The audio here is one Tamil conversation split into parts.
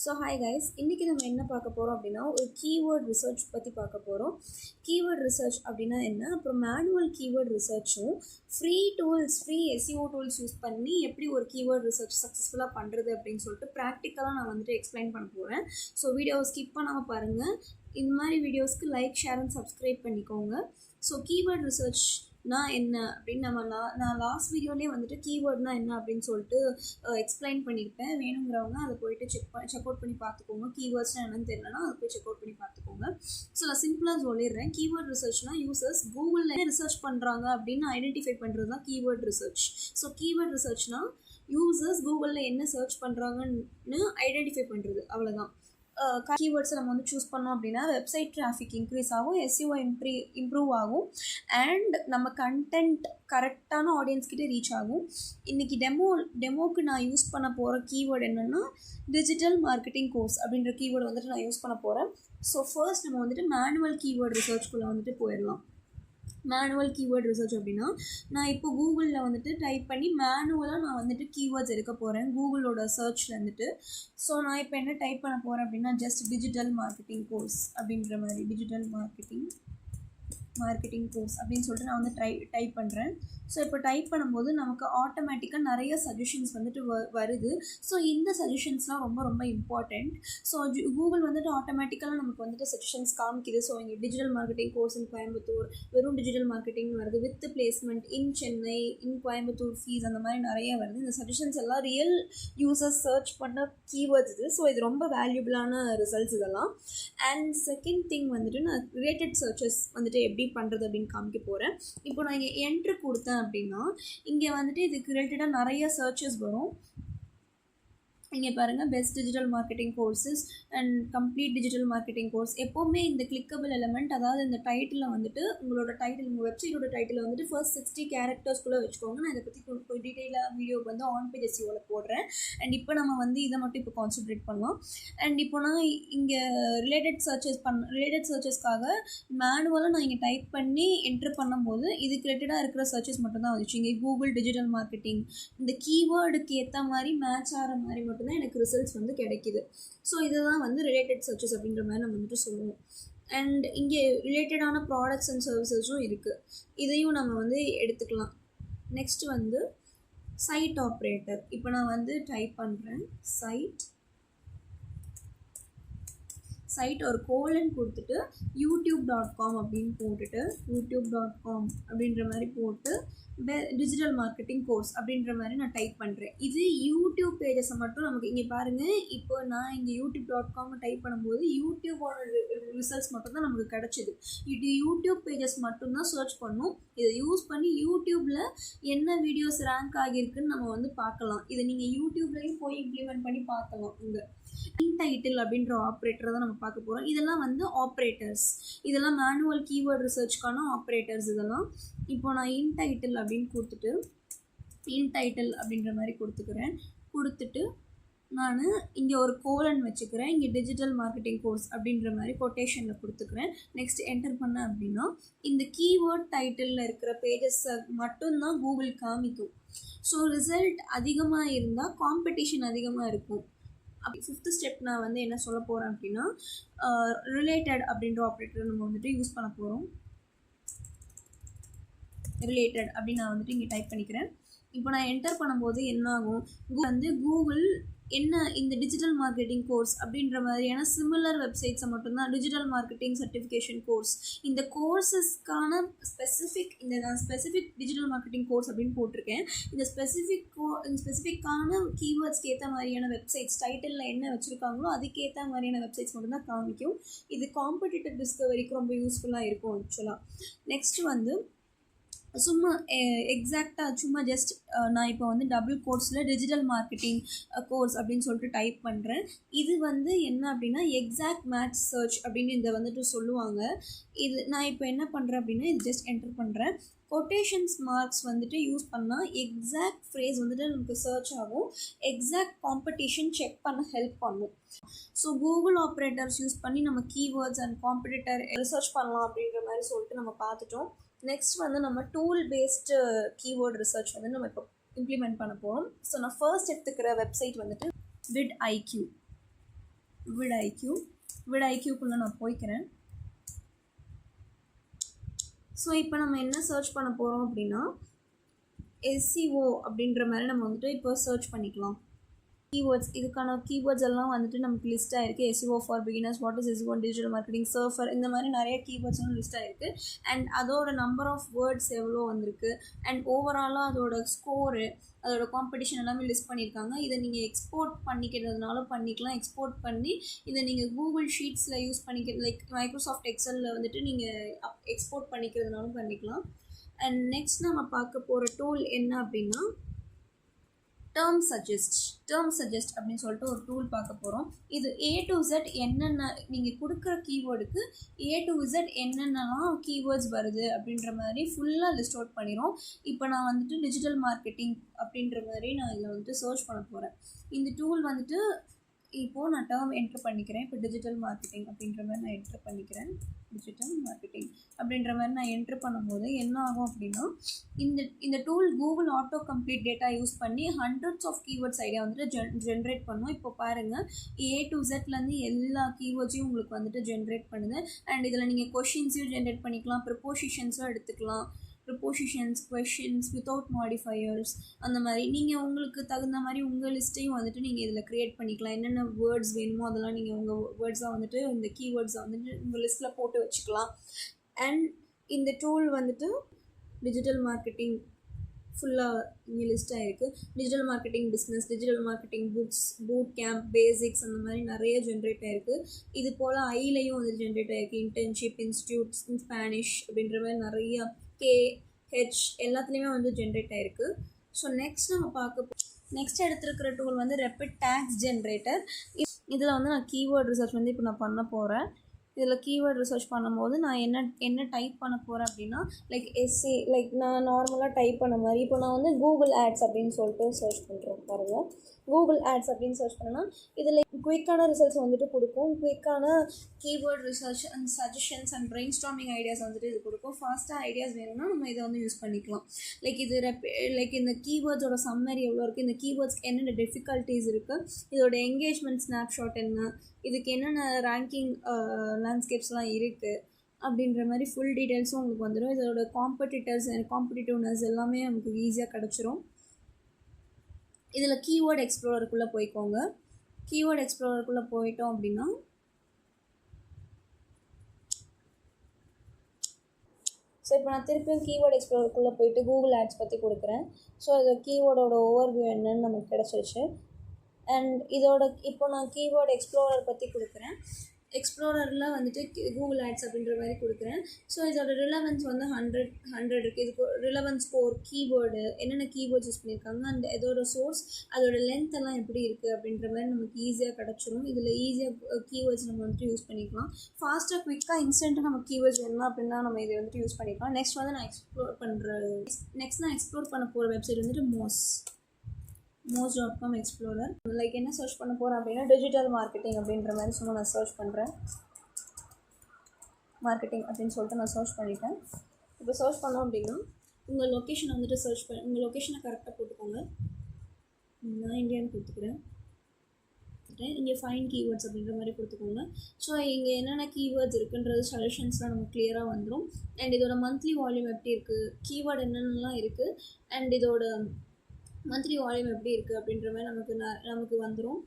ஸோ ஹாய் கைஸ், இன்றைக்கி நம்ம என்ன பார்க்க போகிறோம் அப்படின்னா ஒரு கீவேர்ட் ரிசர்ச் பற்றி பார்க்க போகிறோம். கீவேர்ட் ரிசர்ச் அப்படின்னா என்ன, அப்புறம் மேனுவல் கீவேர்ட் ரிசர்ச்சும் ஃப்ரீ எஸ்இஓ டூல்ஸ் யூஸ் பண்ணி எப்படி ஒரு கீவேர்ட் ரிசர்ச் சக்ஸஸ்ஃபுல்லாக பண்ணுறது அப்படின்னு சொல்லிட்டு ப்ராக்டிக்கலாக நான் வந்துட்டு எக்ஸ்பிளைன் பண்ண போகிறேன். ஸோ வீடியோவை ஸ்கிப் பண்ணாமல் பாருங்கள். இந்த மாதிரி வீடியோஸ்க்கு லைக், ஷேர் அண்ட் சப்ஸ்கிரைப் பண்ணிக்கோங்க. ஸோ கீவேர்ட் ரிசர்ச்னா என்ன அப்படின்னு நான் லாஸ்ட் வீடியோலேயே வந்துட்டு கீவேர்ட்னா என்ன அப்படின்னு சொல்லிட்டு எக்ஸ்பிளைன் பண்ணியிருப்பேன். வேணுங்கிறவங்க அதை போயிட்டு செக் அவுட் பண்ணி பார்த்துக்கோங்க. கீவேர்ட்ஸ்னால் என்னன்னு தெரியலனா அதை போய் செக் அவுட் பண்ணி பார்த்துக்கோங்க. ஸோ நான் சிம்பிளாக சொல்லிடுறேன். கீவேர்ட் ரிசர்ச்னா யூசர்ஸ் கூகுளில் ரிசர்ச் பண்ணுறாங்க அப்படின்னு ஐடென்டிஃபை பண்ணுறது தான் கீவேர்ட் ரிசர்ச். ஸோ கீவேர்ட் ரிசர்ச்னா யூசர்ஸ் கூகுளில் என்ன சர்ச் பண்ணுறாங்கன்னு ஐடென்டிஃபை பண்ணுறது, அவ்வளோதான். கீவேர்ட்ஸை நம்ம வந்து சூஸ் பண்ணோம் அப்படின்னா வெப்சைட் டிராஃபிக் இன்க்ரீஸ் ஆகும், எஸ்இஓ இம்ப்ரூவ் ஆகும், அண்ட் நம்ம கண்டென்ட் கரெக்டான ஆடியன்ஸ்கிட்ட ரீச் ஆகும். இன்றைக்கி டெமோக்கு நான் யூஸ் பண்ண போகிற கீவேர்டு என்னென்னா டிஜிட்டல் மார்க்கெட்டிங் கோர்ஸ் அப்படின்ற கீவேர்டு வந்துட்டு நான் யூஸ் பண்ண போகிறேன். ஸோ ஃபர்ஸ்ட் நம்ம வந்துட்டு மேனுவல் கீவேர்ட் ரிசர்ச்குள்ளே வந்துட்டு போயிடலாம். மேனுவல் கீவேர்ட் ரிசர்ச் அப்படின்னா நான் இப்போ கூகுளில் வந்துட்டு டைப் பண்ணி மேனுவலாக நான் வந்துட்டு கீவேர்ட்ஸ் எடுக்க போகிறேன் கூகுளோட சர்ச்சில் வந்துட்டு. ஸோ நான் இப்போ என்ன டைப் பண்ண போகிறேன் அப்படின்னா ஜஸ்ட் டிஜிட்டல் மார்க்கெட்டிங் கோர்ஸ் அப்படின்ற மாதிரி டிஜிட்டல் மார்க்கெட்டிங் கோர்ஸ் அப்படின்னு சொல்லிட்டு நான் வந்து டைப் பண்ணுறேன். ஸோ இப்போ டைப் பண்ணும்போது நமக்கு ஆட்டோமேட்டிக்காக நிறைய சஜஷன்ஸ் வந்துட்டு வருது. ஸோ இந்த சஜஷன்ஸ்லாம் ரொம்ப ரொம்ப இம்பார்ட்டண்ட். ஸோ கூகுள் வந்துட்டு ஆட்டோமேட்டிக்காக நமக்கு வந்துட்டு சஜஷன்ஸ் காமிக்குது. ஸோ இங்கே டிஜிட்டல் மார்க்கெட்டிங் கோர்ஸ் இன் கோயம்புத்தூர், வெறும் டிஜிட்டல் மார்க்கெட்டிங் வருது, with placement in Chennai, in Coimbatore fees, அந்த மாதிரி நிறைய வருது. இந்த சஜஷன்ஸ் எல்லாம் ரியல் யூசர்ஸ் சர்ச் பண்ண கீவேர்ட்ஸ் இது. ஸோ இது ரொம்ப வேல்யூபிளான ரிசல்ட்ஸ் இதெல்லாம். அண்ட் செகண்ட் திங் வந்துட்டு நான் ரிலேட்டட் சர்ச்சஸ் வந்துட்டு எப்படி பண்ணுறது அப்படின்னு காமிக்க போகிறேன். இப்போ நான் இங்கே என்ட்ரு கொடுத்தேன் அப்படின்னா இங்கே வந்துட்டு இதுக்கு ரிலேட்டடாக நிறைய சர்ச்சஸ் வரும். இங்கே பாருங்கள், best digital marketing courses and complete digital marketing course. எப்போவுமே இந்த கிளிக்கபிள் எலமெண்ட், அதாவது இந்த டைட்டில் வந்துட்டு உங்களோட டைட்டில், உங்கள் வெப்சைட்டோட டைட்டில் வந்துட்டு ஃபர்ஸ்ட் 60 கேரக்டர்ஸ்குள்ளே வச்சுக்கோங்க. நான் இதை பற்றி கொஞ்சம் டீட்டெயிலாக வீடியோ வந்து ஆன் பேஜ் எஸ்இஓவில் போடுறேன். அண்ட் இப்போ நம்ம வந்து இதை மட்டும் இப்போ கான்சன்ட்ரேட் பண்ணலாம். அண்ட் இப்போ நான் இங்கே ரிலேட்டட் சர்ச்சஸ்க்காக மேனுவலாக நான் இங்கே டைப் பண்ணி என்ட்ரு பண்ணும்போது இதுக்கு ரிலேட்டடாக இருக்கிற சர்ச்சஸ் மட்டும் தான் வந்துச்சு. இங்கே கூகுள் டிஜிட்டல் மார்க்கெட்டிங், இந்த கீவேர்டுக்கு ஏற்ற மாதிரி மேட்ச் ஆகிற மாதிரி மட்டும் தான் எனக்கு ரிசல்ட்ஸ் வந்து கிடைக்குது. ஸோ இதுதான் வந்து ரிலேட்டட் சர்ச்சஸ் அப்படின்ற மாதிரி நம்ம வந்துட்டு சொல்லுவோம். அண்ட் இங்கே ரிலேட்டடான ப்ராடக்ட்ஸ் அண்ட் சர்வீசஸும் இருக்குது. இதையும் நம்ம வந்து எடுத்துக்கலாம். நெக்ஸ்ட் வந்து சைட் ஆப்ரேட்டர். இப்போ நான் வந்து டைப் பண்ணுறேன் சைட் ஒரு கோலன் கொடுத்துட்டு youtube.com அப்படின்னு போட்டுட்டு youtube.com அப்படின்ற மாதிரி போட்டு டிஜிட்டல் மார்க்கெட்டிங் கோர்ஸ் அப்படின்ற மாதிரி நான் டைப் பண்ணுறேன். இது யூடியூப் பேஜஸை மட்டும் நமக்கு இங்கே பாருங்கள். இப்போ நான் இங்கே youtube.com டைப் பண்ணும்போது யூடியூபோட ரிசல்ட்ஸ் மட்டும் தான் நமக்கு கிடச்சிது. இது யூடியூப் பேஜஸ் மட்டும்தான் சர்ச் பண்ணும். இதை யூஸ் பண்ணி யூடியூப்பில் என்ன வீடியோஸ் ரேங்க் ஆகியிருக்குன்னு நம்ம வந்து பார்க்கலாம். இதை நீங்கள் யூடியூப்லேயும் போய் இம்ப்ளிமெண்ட் பண்ணி பார்க்கலாம். இங்கே இன்டைட்டில் அப்படின்ற ஆப்ரேட்டரை தான் நம்ம பார்க்க போகிறோம். இதெல்லாம் வந்து ஆப்ரேட்டர்ஸ், இதெல்லாம் மேனுவல் கீவேர்ட் ரிசர்ச்க்கான ஆப்ரேட்டர்ஸ் இதெல்லாம். இப்போ நான் இன்டைட்டில் அப்படின்னு கொடுத்துட்டு இன்டைட்டில் அப்படின்ற மாதிரி கொடுத்துட்டு நான் இங்கே ஒரு கோலன் வச்சுக்கிறேன். இங்கே டிஜிட்டல் மார்க்கெட்டிங் கோர்ஸ் அப்படின்ற மாதிரி கொட்டேஷனில் கொடுத்துக்கிறேன். நெக்ஸ்ட் என்டர் பண்ணேன் அப்படின்னா இந்த கீவேர்ட் டைட்டிலில் இருக்கிற பேஜஸை மட்டும்தான் கூகுள் காமிக்கும். ஸோ ரிசல்ட் அதிகமாக இருந்தால் காம்படிஷன் அதிகமாக இருக்கும். அப்படி ஃபிஃப்த் ஸ்டெப் நான் வந்து என்ன சொல்ல போகிறேன் அப்படின்னா ரிலேட்டட் அப்படின்ற ஆப்ரேட்டர் நம்ம வந்துட்டு யூஸ் பண்ண போகிறோம். ரிலேட்டட் அப்படின்னு நான் வந்துட்டு இங்கே டைப் பண்ணிக்கிறேன். இப்போ நான் என்டர் பண்ணும்போது என்ன ஆகும், கூகுள் என்ன இந்த டிஜிட்டல் மார்க்கெட்டிங் கோர்ஸ் அப்படின்ற மாதிரியான சிமிலர் வெப்சைட்ஸை மட்டும்தான் டிஜிட்டல் மார்க்கெட்டிங் சர்டிஃபிகேஷன் கோர்ஸ், இந்த கோர்ஸஸ்க்கான நான் ஸ்பெசிஃபிக் டிஜிட்டல் மார்க்கெட்டிங் கோர்ஸ் அப்படின்னு போட்டிருக்கேன். இந்த ஸ்பெசிஃபிக்கான கீவேர்ட்ஸ்க்கு ஏற்ற மாதிரியான வெப்சைட்ஸ் டைட்டிலில் என்ன வச்சுருக்காங்களோ அதுக்கேற்ற மாதிரியான வெப்சைட்ஸ் மட்டும்தான் காமிக்கும். இது காம்படிட்டிவ் டிஸ்கவரிக்கு ரொம்ப யூஸ்ஃபுல்லாக இருக்கும் ஆக்சுவலாக. நெக்ஸ்ட் வந்து சும்மா எக்ஸாக்டாக சும்மா ஜஸ்ட் நான் இப்போ வந்து டபுள் கோர்ஸில் டிஜிட்டல் மார்க்கெட்டிங் கோர்ஸ் அப்படின்னு சொல்லிட்டு டைப் பண்ணுறேன். இது வந்து என்ன அப்படின்னா எக்ஸாக்ட் மேட்ச் சர்ச் அப்படின்னு இதை வந்துட்டு சொல்லுவாங்க. இது நான் இப்போ என்ன பண்ணுறேன் அப்படின்னா இது ஜஸ்ட் என்டர் பண்ணுறேன். கொட்டேஷன்ஸ் மார்க்ஸ் வந்துட்டு யூஸ் பண்ணால் எக்ஸாக்ட் ஃப்ரேஸ் வந்துட்டு நமக்கு சர்ச் ஆகும், எக்ஸாக்ட் காம்படிஷன் செக் பண்ண ஹெல்ப் பண்ணும். ஸோ கூகுள் ஆப்ரேட்டர்ஸ் யூஸ் பண்ணி நம்ம கீவேர்ட்ஸ் அண்ட் காம்படிட்டர் ரிசர்ச் பண்ணலாம் அப்படின்ற மாதிரி சொல்லிட்டு நம்ம பார்த்துட்டோம். நெக்ஸ்ட் வந்து நம்ம டூல் பேஸ்டு கீவேர்ட் ரிசர்ச் வந்து நம்ம இப்போ இம்ப்ளிமெண்ட் பண்ண போகிறோம். ஸோ நான் ஃபர்ஸ்ட் எடுத்துக்கிற வெப்சைட் வந்துட்டு vidIQ. விட் ஐக்யூக்குள்ளே நான் போய்க்கிறேன். ஸோ இப்போ நம்ம என்ன சர்ச் பண்ண போகிறோம் அப்படின்னா SEO அப்படின்ற மாதிரி நம்ம வந்துட்டு இப்போ சர்ச் பண்ணிக்கலாம். கீவேர்ட்ஸ், இதுக்கான கீவேர்ட்ஸ் எல்லாம் வந்துட்டு நமக்கு லிஸ்ட் ஆகிருக்கு. SEO for beginners, what is SEO, digital marketing, surfer, இந்த மாதிரி நிறைய கீவேர்ட்ஸ்லாம் லிஸ்ட் ஆகிருக்கு. அண்ட் அதோட நம்பர் ஆஃப் வேர்ட்ஸ் எவ்வளோ வந்திருக்கு அண்ட் ஓவராலாக அதோட ஸ்கோரு, அதோட காம்படிஷன் எல்லாமே லிஸ்ட் பண்ணியிருக்காங்க. இதை நீங்கள் எக்ஸ்போர்ட் பண்ணிக்கிறதுனால பண்ணிக்கலாம். எக்ஸ்போர்ட் பண்ணி இதை நீங்கள் கூகுள் ஷீட்ஸில் யூஸ் பண்ணிக்கிறது, லைக் மைக்ரோசாஃப்ட் எக்ஸலில் வந்துட்டு நீங்கள் எக்ஸ்போர்ட் பண்ணிக்கிறதுனாலும் பண்ணிக்கலாம். அண்ட் நெக்ஸ்ட் நம்ம பார்க்க போகிற டூல் என்ன அப்படின்னா டேர்ம் சஜஸ்ட் அப்படின்னு சொல்லிட்டு ஒரு டூல் பார்க்க போகிறோம். இது A to Z என்னென்ன நீங்கள் கொடுக்குற கீவேர்டுக்கு A to Z என்னென்னலாம் கீவேர்ட்ஸ் வருது அப்படின்ற மாதிரி ஃபுல்லாக லிஸ்ட் அவுட் பண்ணிடும். இப்போ நான் வந்துட்டு டிஜிட்டல் மார்க்கெட்டிங் அப்படின்ற மாதிரி நான் இதில் வந்துட்டு சர்ச் பண்ண போகிறேன். இந்த டூல் வந்துட்டு இப்போது நான் டேர்ம் என்ட்ரு பண்ணிக்கிறேன். இப்போ டிஜிட்டல் மார்க்கெட்டிங் அப்படின்ற மாதிரி நான் என்ட்ரு பண்ணிக்கிறேன். டிஜிட்டல் மார்க்கெட்டிங் அப்படின்ற மாதிரி நான் என்ட்ரு பண்ணும்போது என்ன ஆகும் அப்படின்னா இந்த tool Google auto complete data use பண்ணி ஹண்ட்ரட்ஸ் ஆஃப் கீவேர்ட்ஸ் ஐடியா வந்துட்டு ஜென்ரேட் பண்ணும். இப்போ பாருங்கள், A to Zலேருந்து எல்லா கீவேர்ட்ஸையும் உங்களுக்கு வந்துட்டு ஜென்ரேட் பண்ணுது. அண்ட் இதில் நீங்கள் கொஷின்ஸையும் ஜென்ரேட் பண்ணிக்கலாம், ப்ரிப்போசிஷன்ஸும் எடுத்துக்கலாம். ப்ரிப்போசிஷன்ஸ், கொஷின்ஸ் வித்தவுட் மாடிஃபையர்ஸ், அந்த மாதிரி நீங்கள் உங்களுக்கு தகுந்த மாதிரி உங்கள் லிஸ்ட்டையும் வந்துட்டு நீங்கள் இதில் க்ரியேட் பண்ணிக்கலாம். என்னென்ன வேர்ட்ஸ் வேணுமோ அதெல்லாம் நீங்கள் உங்கள் வேர்ட்ஸாக வந்துட்டு இந்த கீவேர்ட்ஸை வந்துட்டு உங்கள் லிஸ்ட்டில் போட்டு வச்சுக்கலாம். அண்ட் இந்த டூல் வந்துட்டு டிஜிட்டல் மார்க்கெட்டிங் ஃபுல்லாக இங்கே லிஸ்ட் ஆகிருக்கு. Digital marketing business, digital marketing books, boot camp, basics, அந்த மாதிரி நிறைய ஜென்ரேட் ஆகிருக்கு. இது போல் ஐலையும் வந்து ஜென்ரேட் ஆகிருக்கு. இன்டர்ன்ஷிப், இன்ஸ்டியூட்ஸ், ஸ்பானிஷ் அப்படின்ற மாதிரி நிறையா KH எல்லாத்துலேயுமே வந்து ஜென்ரேட் ஆகிருக்கு. ஸோ நெக்ஸ்ட் நம்ம நெக்ஸ்ட் எடுத்துருக்கிற டூல் வந்து ரெப்பிட் டேக்ஸ் ஜென்ரேட்டர். இதில் வந்து நான் கீவேர்ட் ரிசர்ச் வந்து இப்போ நான் பண்ண போகிறேன். இதில் கீவேர்ட் ரிசர்ச் பண்ணும்போது நான் என்ன டைப் பண்ண போகிறேன் அப்படின்னா லைக் நான் நார்மலாக டைப் பண்ண மாதிரி இப்போ நான் வந்து கூகுள் ஆட்ஸ் அப்படின்னு சொல்லிட்டு சர்ச் பண்ணுறேன். பாருங்கள், கூகுள் ஆட்ஸ் அப்படின்னு சர்ச் பண்ணால் இதில் குயிக்கான ரிசல்ட்ஸ் வந்துட்டு கொடுக்கும். குயிக்கான keyword research and suggestions and brainstorming ideas வந்துட்டு இது கொடுக்கும். ஃபாஸ்ட்டாக ஐடியாஸ் வேணும்னா நம்ம இதை வந்து யூஸ் பண்ணிக்கலாம். லைக் இந்த கீவேர்ட்ஸோட சம்மரி எவ்வளோ இருக்குது, இந்த கீவேர்ட்ஸ்க்கு என்னென்ன டிஃபிகல்ட்டிஸ் இருக்குது, இதோட எங்கேஜ்மெண்ட் ஸ்னாப்ஷாட் என்ன, இதுக்கு என்னென்ன ரேங்கிங் லேண்ட்ஸ்கேப்ஸ்லாம் இருக்குது அப்படின்ற மாதிரி ஃபுல் டீட்டெயில்ஸும் உங்களுக்கு வந்துடும். இதோட காம்படிட்டிவ்னஸ் எல்லாமே நமக்கு ஈஸியாக கிடச்சிரும். இதில் கீவேர்ட் எக்ஸ்ப்ளோரருக்குள்ளே போய்க்கோங்க. கீவேர்ட் எக்ஸ்ப்ளோரருக்குள்ளே போயிட்டோம் அப்படின்னா ஸோ இப்போ நான் திருப்பியும் கீவேர்ட் எக்ஸ்ப்ளோரருக்குள்ளே போயிட்டு கூகுள் ஆட்ஸ் பற்றி கொடுக்குறேன். ஸோ இது கீவேர்டோட ஓவர்வியூ என்னன்னு நமக்கு கிடச்சிருச்சு. அண்ட் இப்போ நான் கீவேர்ட் எக்ஸ்ப்ளோரர் பற்றி கொடுக்குறேன். எக்ஸ்ப்ளோரரில் வந்துட்டு கூகுள் ஆட்ஸ் அப்படின்ற மாதிரி கொடுக்குறேன். ஸோ இதோட ரிலவன்ஸ் வந்து 100 இருக்குது. இதுக்கு ரிலவன்ஸ் ஸ்கோர், கீவேர்டு, என்னென்ன கீவேர்ட்ஸ் யூஸ் பண்ணியிருக்காங்க, அந்த இதோட சோர்ஸ், அதோட லென்த் எல்லாம் எப்படி இருக்குது அப்படின்ற மாதிரி நமக்கு ஈஸியாக கிடச்சிரும். இதில் ஈஸியாக கீவேர்ட்ஸ் நம்ம வந்துட்டு யூஸ் பண்ணிக்கலாம். ஃபாஸ்ட்டாக, குயிக்காக, இன்ஸ்டண்ட்டாக நம்ம கீவேர்ட்ஸ் வேணுமா அப்படின்னா நம்ம இதை வந்துட்டு யூஸ் பண்ணிக்கலாம். நெக்ஸ்ட் வந்து நான் எக்ஸ்ப்ளோர் பண்ண போகிற வெப்சைட் வந்துட்டு mos.com எக்ஸ்ப்ளோரர். லைக் என்ன சர்ச் பண்ண போகிறேன் அப்படின்னா டிஜிட்டல் மார்க்கெட்டிங் அப்படின்ற மாதிரி சும்மா நான் சர்ச் பண்ணுறேன். மார்க்கெட்டிங் அப்படின்னு சொல்லிட்டு நான் சர்ச் பண்ணிட்டேன். இப்போ சர்ச் பண்ணோம் அப்படின்னா உங்கள் லொக்கேஷனை வந்துட்டு உங்கள் லொக்கேஷனை கரெக்டாக போட்டுக்கோங்க. நான் இந்தியான்னு கொடுத்துக்கிறேன். இங்கே ஃபைன் கீவேர்ட்ஸ் அப்படின்ற மாதிரி கொடுத்துக்கோங்க. ஸோ இங்கே என்னென்ன கீவேர்ட்ஸ் இருக்குன்றது சஜஷன்ஸ்லாம் நமக்கு கிளியராக வந்துடும். அண்ட் இதோட மந்த்லி வால்யூம் எப்படி இருக்குது, கீவேர்டு என்னென்னலாம் இருக்குது, அண்ட் இதோட மந்த்லி வால்யூம் எப்படி இருக்குது அப்படின்ற மாதிரி நமக்கு வந்துடும்.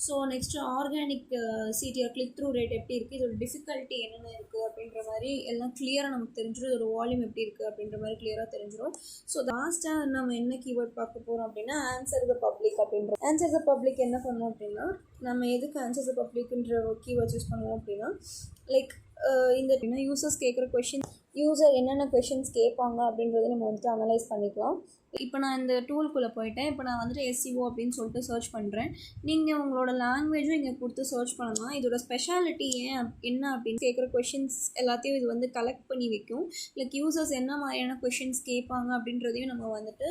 So next organic CTR click through rate எப்படி இருக்குது, இதோட டிஃபிகல்ட்டி என்னென்ன இருக்குது அப்படின்ற மாதிரி எல்லாம் கிளியராக நமக்கு தெரிஞ்சிடும். இதோட வால்யூம் எப்படி இருக்குது அப்படின்ற மாதிரி கிளியராக தெரிஞ்சிடும். ஸோ லாஸ்ட்டாக நம்ம என்ன கீவேர்ட் பார்க்க போகிறோம் அப்படின்னா ஆன்சர் த பப்ளிக் என்ன பண்ணோம் அப்படின்னா நம்ம எதுக்கு ஆன்சர் த பப்ளிக்ன்ற கீவேர்ட்ஸ் யூஸ் பண்ணுவோம் அப்படின்னா லைக் இந்த யூசர்ஸ் கேட்குற யூசர் என்னென்ன கொஷின்ஸ் கேட்பாங்க அப்படின்றத நம்ம வந்துட்டு அனலைஸ் பண்ணிக்கலாம். இப்போ நான் இந்த டூலுக்குள்ளே போயிட்டேன். இப்போ நான் வந்துட்டு SEO அப்படின்னு சொல்லிட்டு சர்ச் பண்ணுறேன். நீங்கள் உங்களோட லாங்குவேஜும் இங்கே கொடுத்து சர்ச் பண்ணலாம். இதோட ஸ்பெஷாலிட்டி என்ன அப்படின்னு கேட்குற கொஷின்ஸ் எல்லாத்தையும் இது வந்து கலெக்ட் பண்ணி வைக்கும். லைக் யூசர்ஸ் என்ன மாதிரியான கொஷின்ஸ் கேட்பாங்க அப்படின்றதையும் நம்ம வந்துட்டு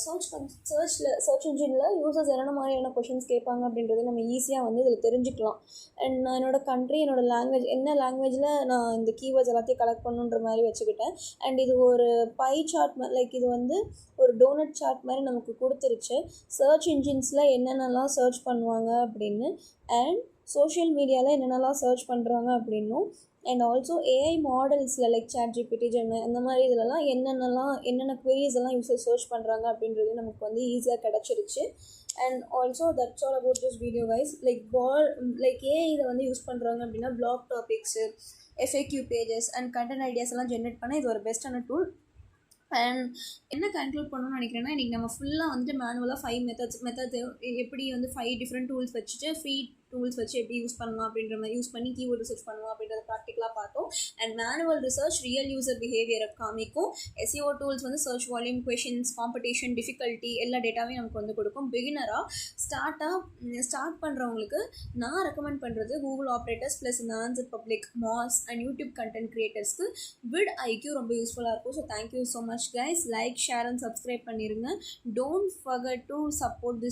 சர்ச் இன்ஜினில் யூசர்ஸ் என்னென்ன மாதிரியான கொஷின்ஸ் கேட்பாங்க அப்படின்றதையும் நம்ம ஈஸியாக வந்து இதில் தெரிஞ்சுக்கலாம். அண்ட் நான் என்னோடய லாங்குவேஜ் என்ன லாங்குவேஜில் நான் இந்த கீவேர்ட்ஸ் எல்லாத்தையும் கலெக்ட் பண்ணுன்ற மாதிரி வச்சுக்கிட்டேன். அண்ட் இது ஒரு பை சார்ட் லைக் இது வந்து ஒரு டோனட் சார்ட் மாதிரி நமக்கு கொடுத்துருச்சு. சர்ச் இன்ஜின்ஸில் என்னென்னலாம் சர்ச் பண்ணுவாங்க அப்படின்னு. அண்ட் சோஷியல் மீடியாவில் என்னென்னலாம் சர்ச் பண்ணுறாங்க அப்படின்னும் அண்ட் ஆல்சோ ஏஐ மாடல்ஸில் லைக் ChatGPT, Gemini அந்த மாதிரி இதிலலாம் என்னென்ன queries எல்லாம் யூஸர் சர்ச் பண்ணுறாங்க அப்படின்றது நமக்கு வந்து ஈஸியாக கிடச்சிருச்சு. And also that's all about this video guys. Like AI இதை வந்து யூஸ் பண்ணுறாங்க அப்படின்னா blog topics, FAQ pages and content ideas எல்லாம் ஜென்ரேட் பண்ண இது ஒரு பெஸ்ட்டான டூல். அண்ட் என்ன கன்க்ளூட் பண்ணணும்னு நினைக்கிறேன்னா, இன்றைக்கி நம்ம ஃபுல்லாக வந்துட்டு மேனுவலாக 5 மெத்தட்ஸ் எப்படி வந்து 5 டிஃப்ரெண்ட் டூல்ஸ் வச்சுட்டு ஃப்ரீ டூல்ஸ் வச்சு எப்படி யூஸ் பண்ணலாம் அப்படின்ற மாதிரி யூஸ் பண்ணி கீவேர்ட் ரிசர்ச் பண்ணலாம் அப்படின்றத ப்ராக்டிக்கலாக பார்த்தோம். And manual research real user பிஹேவியரை காமிக்கும். SEO டூல்ஸ் வந்து search volume, questions, competition, difficulty எல்லா டேட்டாவையும் நமக்கு வந்து கொடுக்கும். பிகினராக ஸ்டார்ட் பண்ணுறவங்களுக்கு நான் ரெக்கமெண்ட் பண்ணுறது Google operators plus answer public, மாஸ் அண்ட் யூடியூப் கண்டென்ட் கிரியேட்டர்ஸ்க்கு vidIQ ரொம்ப யூஸ்ஃபுல்லாக இருக்கும். So thank you so much guys. Like, share and subscribe பண்ணிடுங்க. Don't forget to support this